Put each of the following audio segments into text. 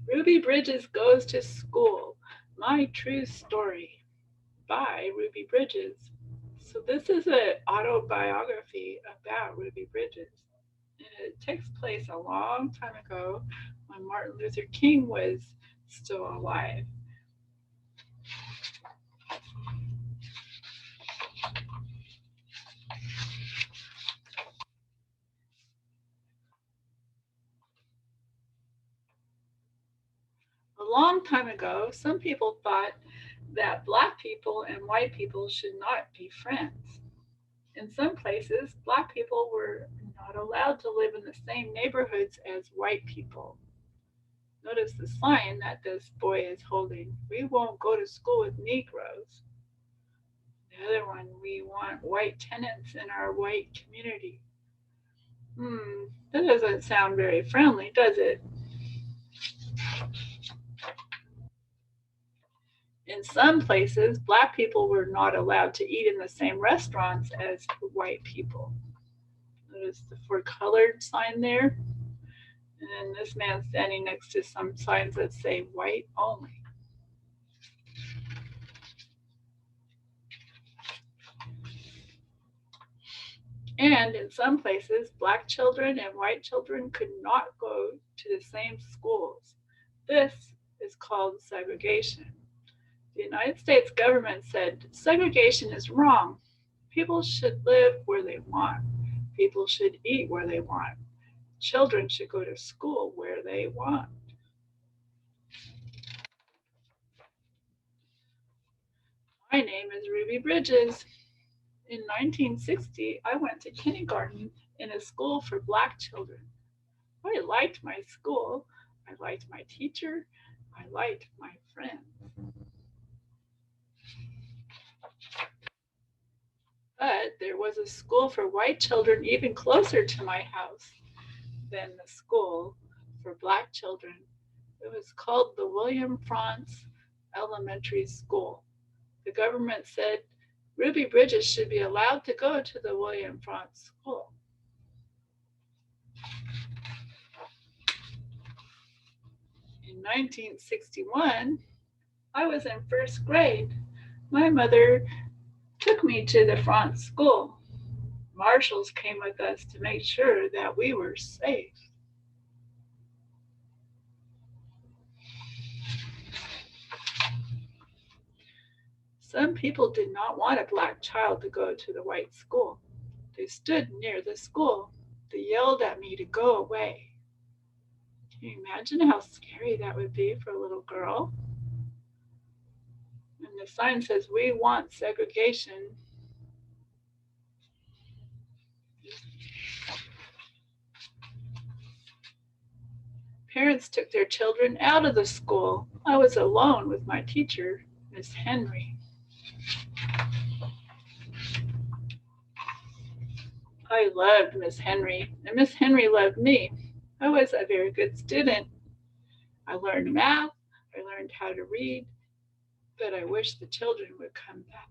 Ruby Bridges Goes to School, My True Story by Ruby Bridges. So this is an autobiography about Ruby Bridges. And it takes place a long time ago when Martin Luther King was still alive. A long time ago, some people thought that black people and white people should not be friends. In some places, black people were not allowed to live in the same neighborhoods as white people. Notice the sign that this boy is holding. We won't go to school with Negroes. The other one, we want white tenants in our white community. That doesn't sound very friendly, does it? In some places, black people were not allowed to eat in the same restaurants as white people. Notice the for colored sign there. And then this man standing next to some signs that say white only. And in some places, black children and white children could not go to the same schools. This is called segregation. The United States government said segregation is wrong. People should live where they want. People should eat where they want. Children should go to school where they want. My name is Ruby Bridges. In 1960, I went to kindergarten in a school for black children. I liked my school. I liked my teacher. I liked my friends. But there was a school for white children even closer to my house than the school for black children. It was called the William Frantz Elementary School. The government said Ruby Bridges should be allowed to go to the William Frantz School. In 1961, I was in first grade. My mother took me to the Frantz School. Marshals came with us to make sure that we were safe. Some people did not want a black child to go to the white school. They stood near the school. They yelled at me to go away. Can you imagine how scary that would be for a little girl? And the sign says, "We want segregation." Parents took their children out of the school. I was alone with my teacher, Miss Henry. I loved Miss Henry, and Miss Henry loved me. I was a very good student. I learned math, I learned how to read, but I wish the children would come back.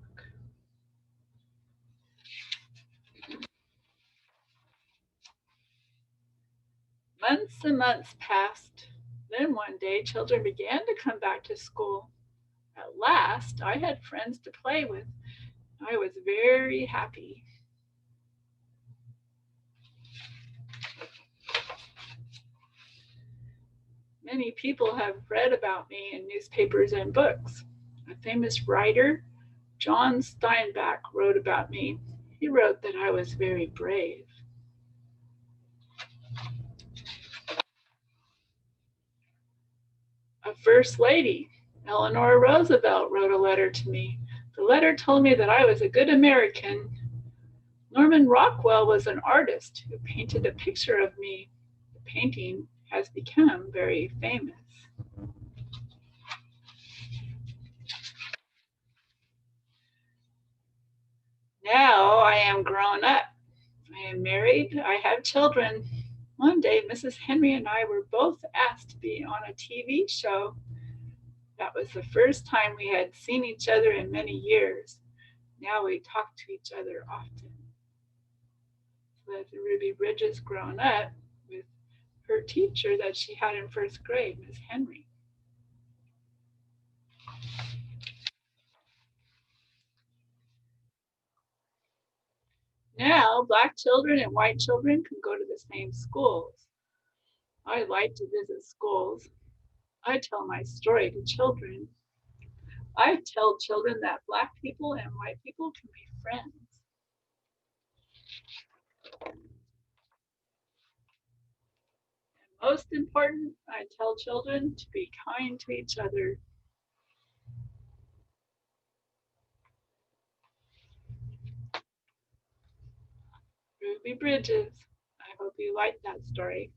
Months and months passed. Then one day, children began to come back to school. At last, I had friends to play with. I was very happy. Many people have read about me in newspapers and books. A famous writer, John Steinbeck, wrote about me. He wrote that I was very brave. A first lady, Eleanor Roosevelt, wrote a letter to me. The letter told me that I was a good American. Norman Rockwell was an artist who painted a picture of me. The painting has become very famous. Now I am grown up. I am married. I have children. One day, Mrs. Henry and I were both asked to be on a TV show. That was the first time we had seen each other in many years. Now we talk to each other often. So that's Ruby Bridges grown up with her teacher that she had in first grade, Miss Henry. Now, black children and white children can go to the same schools. I like to visit schools. I tell my story to children. I tell children that black people and white people can be friends. Most important, I tell children to be kind to each other. Ruby Bridges. I hope you liked that story.